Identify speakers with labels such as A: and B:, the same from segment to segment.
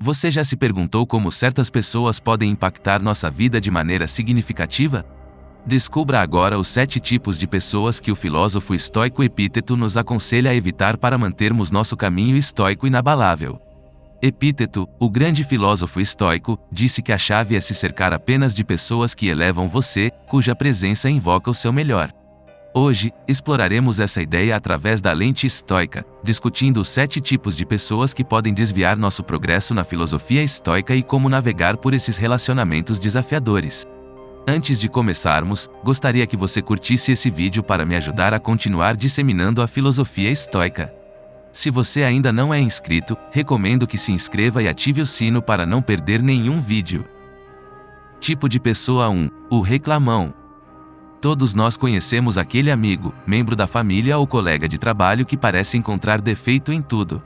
A: Você já se perguntou como certas pessoas podem impactar nossa vida de maneira significativa? Descubra agora os 7 tipos de pessoas que o filósofo estoico Epíteto nos aconselha a evitar para mantermos nosso caminho estoico inabalável. Epíteto, o grande filósofo estoico, disse que a chave é se cercar apenas de pessoas que elevam você, cuja presença invoca o seu melhor. Hoje, exploraremos essa ideia através da lente estoica, discutindo os 7 tipos de pessoas que podem desviar nosso progresso na filosofia estoica e como navegar por esses relacionamentos desafiadores. Antes de começarmos, gostaria que você curtisse esse vídeo para me ajudar a continuar disseminando a filosofia estoica. Se você ainda não é inscrito, recomendo que se inscreva e ative o sino para não perder nenhum vídeo. Tipo de pessoa 1. O reclamão. Todos nós conhecemos aquele amigo, membro da família ou colega de trabalho que parece encontrar defeito em tudo.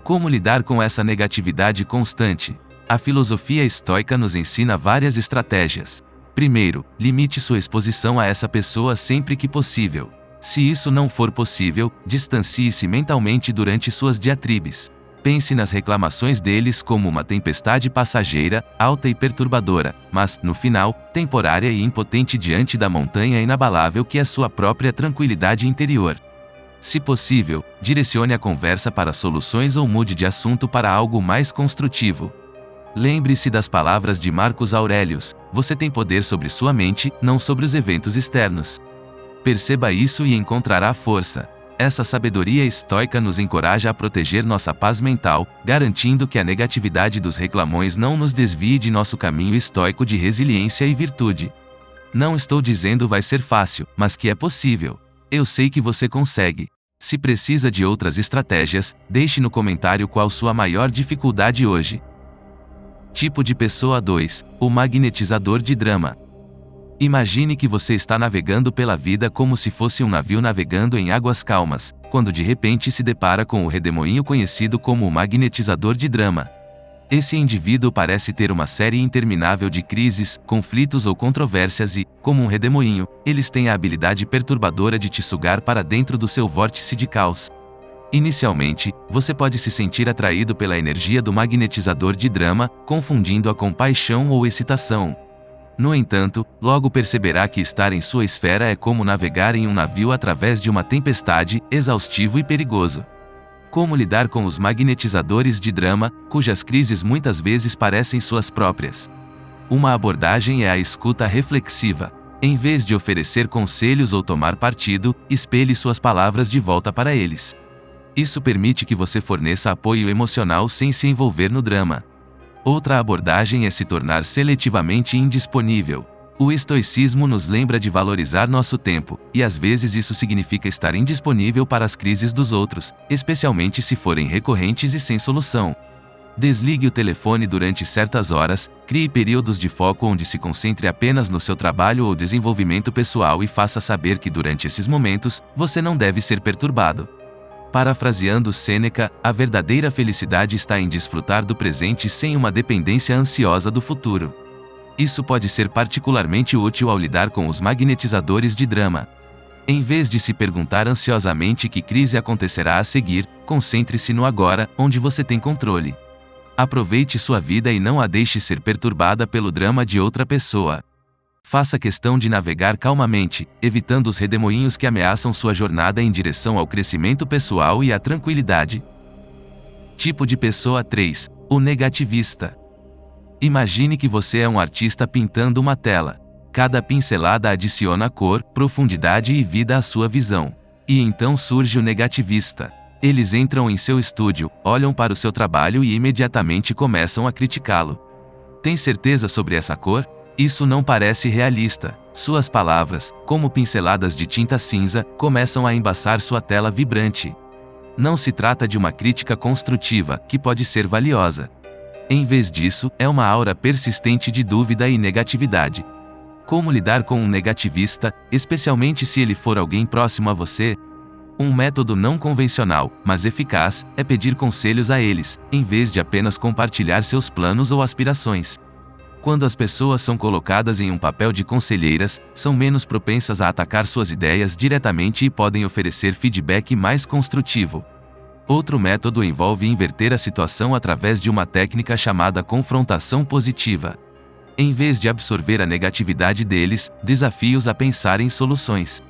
A: Como lidar com essa negatividade constante? A filosofia estoica nos ensina várias estratégias. Primeiro, limite sua exposição a essa pessoa sempre que possível. Se isso não for possível, distancie-se mentalmente durante suas diatribes. Pense nas reclamações deles como uma tempestade passageira, alta e perturbadora, mas, no final, temporária e impotente diante da montanha inabalável que é sua própria tranquilidade interior. Se possível, direcione a conversa para soluções ou mude de assunto para algo mais construtivo. Lembre-se das palavras de Marcos Aurelius: você tem poder sobre sua mente, não sobre os eventos externos. Perceba isso e encontrará força. Essa sabedoria estoica nos encoraja a proteger nossa paz mental, garantindo que a negatividade dos reclamões não nos desvie de nosso caminho estoico de resiliência e virtude. Não estou dizendo vai ser fácil, mas que é possível. Eu sei que você consegue. Se precisa de outras estratégias, deixe no comentário qual sua maior dificuldade hoje. Tipo de pessoa 2. O magnetizador de drama. Imagine que você está navegando pela vida como se fosse um navio navegando em águas calmas, quando de repente se depara com o redemoinho conhecido como o magnetizador de drama. Esse indivíduo parece ter uma série interminável de crises, conflitos ou controvérsias e, como um redemoinho, eles têm a habilidade perturbadora de te sugar para dentro do seu vórtice de caos. Inicialmente, você pode se sentir atraído pela energia do magnetizador de drama, confundindo-a com paixão ou excitação. No entanto, logo perceberá que estar em sua esfera é como navegar em um navio através de uma tempestade, exaustivo e perigoso. Como lidar com os magnetizadores de drama, cujas crises muitas vezes parecem suas próprias? Uma abordagem é a escuta reflexiva. Em vez de oferecer conselhos ou tomar partido, espelhe suas palavras de volta para eles. Isso permite que você forneça apoio emocional sem se envolver no drama. Outra abordagem é se tornar seletivamente indisponível. O estoicismo nos lembra de valorizar nosso tempo, e às vezes isso significa estar indisponível para as crises dos outros, especialmente se forem recorrentes e sem solução. Desligue o telefone durante certas horas, crie períodos de foco onde se concentre apenas no seu trabalho ou desenvolvimento pessoal e faça saber que durante esses momentos, você não deve ser perturbado. Parafraseando Sêneca, a verdadeira felicidade está em desfrutar do presente sem uma dependência ansiosa do futuro. Isso pode ser particularmente útil ao lidar com os magnetizadores de drama. Em vez de se perguntar ansiosamente que crise acontecerá a seguir, concentre-se no agora, onde você tem controle. Aproveite sua vida e não a deixe ser perturbada pelo drama de outra pessoa. Faça questão de navegar calmamente, evitando os redemoinhos que ameaçam sua jornada em direção ao crescimento pessoal e à tranquilidade. Tipo de pessoa 3. O negativista. Imagine que você é um artista pintando uma tela. Cada pincelada adiciona cor, profundidade e vida à sua visão. E então surge o negativista. Eles entram em seu estúdio, olham para o seu trabalho e imediatamente começam a criticá-lo. Tem certeza sobre essa cor? Isso não parece realista. Suas palavras, como pinceladas de tinta cinza, começam a embaçar sua tela vibrante. Não se trata de uma crítica construtiva, que pode ser valiosa. Em vez disso, é uma aura persistente de dúvida e negatividade. Como lidar com um negativista, especialmente se ele for alguém próximo a você? Um método não convencional, mas eficaz, é pedir conselhos a eles, em vez de apenas compartilhar seus planos ou aspirações. Quando as pessoas são colocadas em um papel de conselheiras, são menos propensas a atacar suas ideias diretamente e podem oferecer feedback mais construtivo. Outro método envolve inverter a situação através de uma técnica chamada confrontação positiva. Em vez de absorver a negatividade deles, desafie-os a pensar em soluções.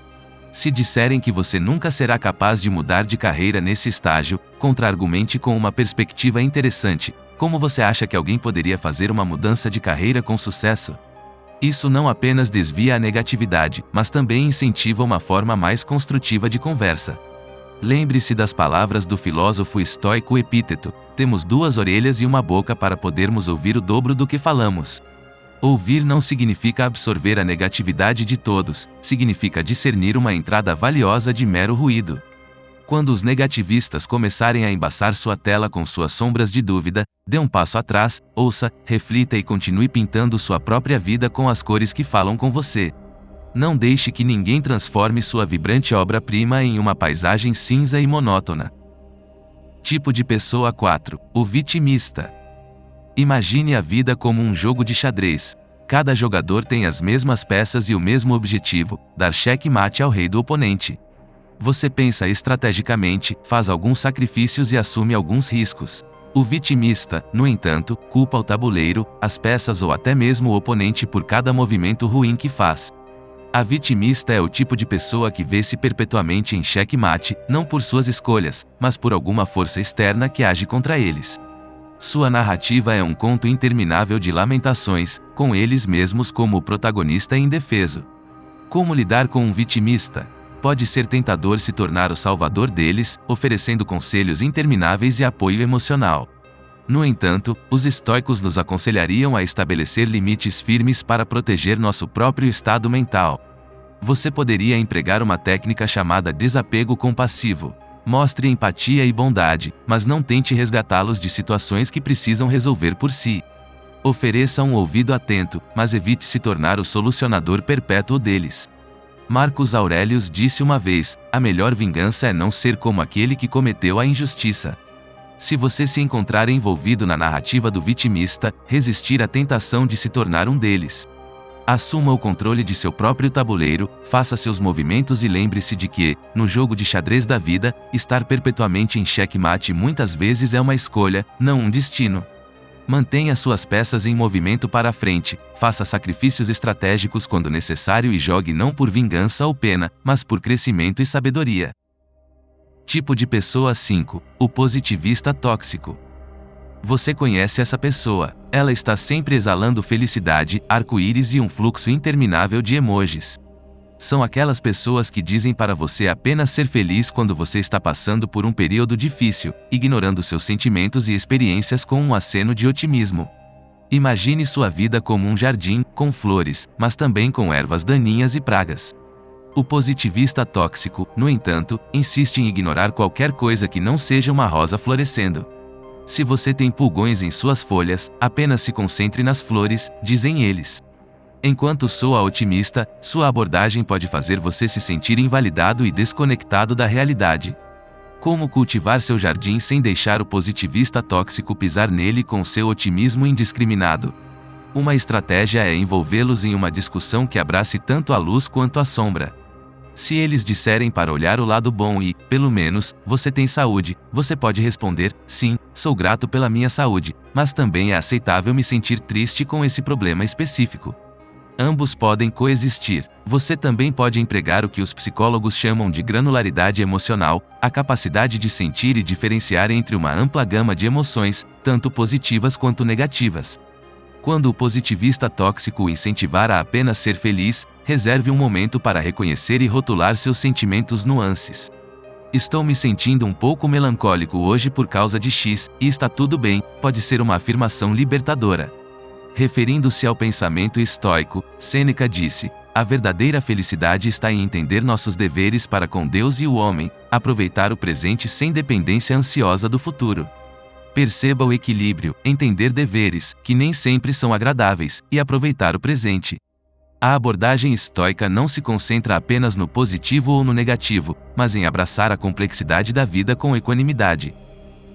A: Se disserem que você nunca será capaz de mudar de carreira nesse estágio, contra-argumente com uma perspectiva interessante. Como você acha que alguém poderia fazer uma mudança de carreira com sucesso? Isso não apenas desvia a negatividade, mas também incentiva uma forma mais construtiva de conversa. Lembre-se das palavras do filósofo estoico Epíteto: temos 2 orelhas e uma boca para podermos ouvir o dobro do que falamos. Ouvir não significa absorver a negatividade de todos, significa discernir uma entrada valiosa de mero ruído. Quando os negativistas começarem a embaçar sua tela com suas sombras de dúvida, dê um passo atrás, ouça, reflita e continue pintando sua própria vida com as cores que falam com você. Não deixe que ninguém transforme sua vibrante obra-prima em uma paisagem cinza e monótona. Tipo de pessoa 4. O vitimista. Imagine a vida como um jogo de xadrez. Cada jogador tem as mesmas peças e o mesmo objetivo: dar checkmate ao rei do oponente. Você pensa estrategicamente, faz alguns sacrifícios e assume alguns riscos. O vitimista, no entanto, culpa o tabuleiro, as peças ou até mesmo o oponente por cada movimento ruim que faz. A vitimista é o tipo de pessoa que vê-se perpetuamente em xeque-mate, não por suas escolhas, mas por alguma força externa que age contra eles. Sua narrativa é um conto interminável de lamentações, com eles mesmos como o protagonista indefeso. Como lidar com um vitimista? Pode ser tentador se tornar o salvador deles, oferecendo conselhos intermináveis e apoio emocional. No entanto, os estoicos nos aconselhariam a estabelecer limites firmes para proteger nosso próprio estado mental. Você poderia empregar uma técnica chamada desapego compassivo. Mostre empatia e bondade, mas não tente resgatá-los de situações que precisam resolver por si. Ofereça um ouvido atento, mas evite se tornar o solucionador perpétuo deles. Marcus Aurelius disse uma vez: a melhor vingança é não ser como aquele que cometeu a injustiça. Se você se encontrar envolvido na narrativa do vitimista, resistir à tentação de se tornar um deles. Assuma o controle de seu próprio tabuleiro, faça seus movimentos e lembre-se de que, no jogo de xadrez da vida, estar perpetuamente em xeque-mate muitas vezes é uma escolha, não um destino. Mantenha suas peças em movimento para a frente, faça sacrifícios estratégicos quando necessário e jogue não por vingança ou pena, mas por crescimento e sabedoria. Tipo de pessoa 5. O positivista tóxico. Você conhece essa pessoa. Ela está sempre exalando felicidade, arco-íris e um fluxo interminável de emojis. São aquelas pessoas que dizem para você apenas ser feliz quando você está passando por um período difícil, ignorando seus sentimentos e experiências com um aceno de otimismo. Imagine sua vida como um jardim, com flores, mas também com ervas daninhas e pragas. O positivista tóxico, no entanto, insiste em ignorar qualquer coisa que não seja uma rosa florescendo. Se você tem pulgões em suas folhas, apenas se concentre nas flores, dizem eles. Enquanto soa otimista, sua abordagem pode fazer você se sentir invalidado e desconectado da realidade. Como cultivar seu jardim sem deixar o positivista tóxico pisar nele com seu otimismo indiscriminado? Uma estratégia é envolvê-los em uma discussão que abrace tanto a luz quanto a sombra. Se eles disserem para olhar o lado bom e, pelo menos, você tem saúde, você pode responder: sim, sou grato pela minha saúde, mas também é aceitável me sentir triste com esse problema específico. Ambos podem coexistir. Você também pode empregar o que os psicólogos chamam de granularidade emocional, a capacidade de sentir e diferenciar entre uma ampla gama de emoções, tanto positivas quanto negativas. Quando o positivista tóxico o incentivar a apenas ser feliz, reserve um momento para reconhecer e rotular seus sentimentos nuances. Estou me sentindo um pouco melancólico hoje por causa de X, e está tudo bem, pode ser uma afirmação libertadora. Referindo-se ao pensamento estoico, Sêneca disse: a verdadeira felicidade está em entender nossos deveres para com Deus e o homem, aproveitar o presente sem dependência ansiosa do futuro. Perceba o equilíbrio, entender deveres, que nem sempre são agradáveis, e aproveitar o presente. A abordagem estoica não se concentra apenas no positivo ou no negativo, mas em abraçar a complexidade da vida com equanimidade.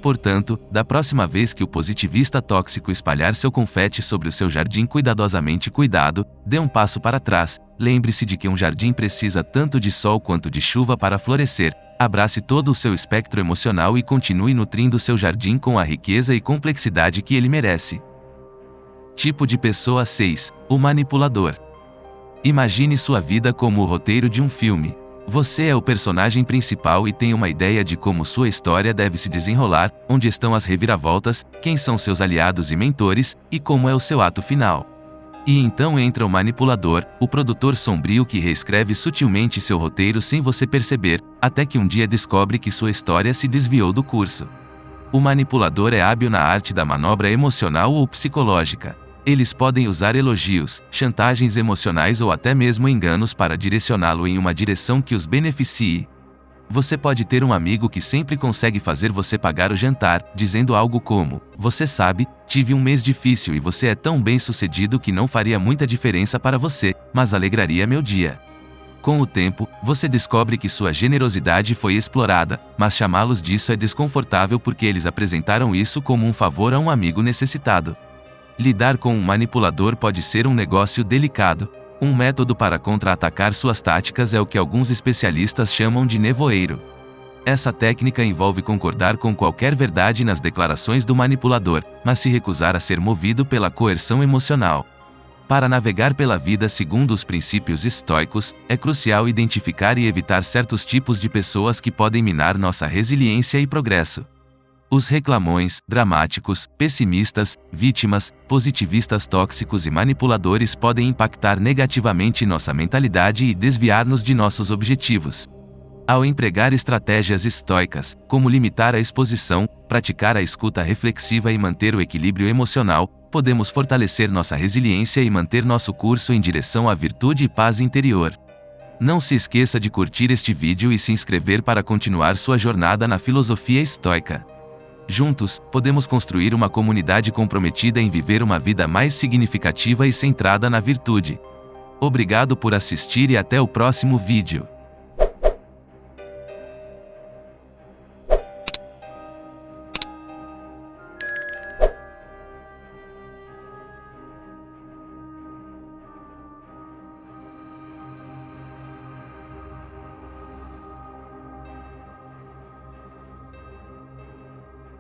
A: Portanto, da próxima vez que o positivista tóxico espalhar seu confete sobre o seu jardim cuidadosamente cuidado, dê um passo para trás, lembre-se de que um jardim precisa tanto de sol quanto de chuva para florescer, abrace todo o seu espectro emocional e continue nutrindo seu jardim com a riqueza e complexidade que ele merece. Tipo de pessoa 6. O manipulador. Imagine sua vida como o roteiro de um filme. Você é o personagem principal e tem uma ideia de como sua história deve se desenrolar, onde estão as reviravoltas, quem são seus aliados e mentores, e como é o seu ato final. E então entra o manipulador, o produtor sombrio que reescreve sutilmente seu roteiro sem você perceber, até que um dia descobre que sua história se desviou do curso. O manipulador é hábil na arte da manobra emocional ou psicológica. Eles podem usar elogios, chantagens emocionais ou até mesmo enganos para direcioná-lo em uma direção que os beneficie. Você pode ter um amigo que sempre consegue fazer você pagar o jantar, dizendo algo como: "Você sabe, tive um mês difícil e você é tão bem-sucedido que não faria muita diferença para você, mas alegraria meu dia." Com o tempo, você descobre que sua generosidade foi explorada, mas chamá-los disso é desconfortável porque eles apresentaram isso como um favor a um amigo necessitado. Lidar com um manipulador pode ser um negócio delicado. Um método para contra-atacar suas táticas é o que alguns especialistas chamam de nevoeiro. Essa técnica envolve concordar com qualquer verdade nas declarações do manipulador, mas se recusar a ser movido pela coerção emocional. Para navegar pela vida segundo os princípios estoicos, é crucial identificar e evitar certos tipos de pessoas que podem minar nossa resiliência e progresso. Os reclamões, dramáticos, pessimistas, vítimas, positivistas tóxicos e manipuladores podem impactar negativamente nossa mentalidade e desviar-nos de nossos objetivos. Ao empregar estratégias estoicas, como limitar a exposição, praticar a escuta reflexiva e manter o equilíbrio emocional, podemos fortalecer nossa resiliência e manter nosso curso em direção à virtude e paz interior. Não se esqueça de curtir este vídeo e se inscrever para continuar sua jornada na filosofia estoica. Juntos, podemos construir uma comunidade comprometida em viver uma vida mais significativa e centrada na virtude. Obrigado por assistir e até o próximo vídeo.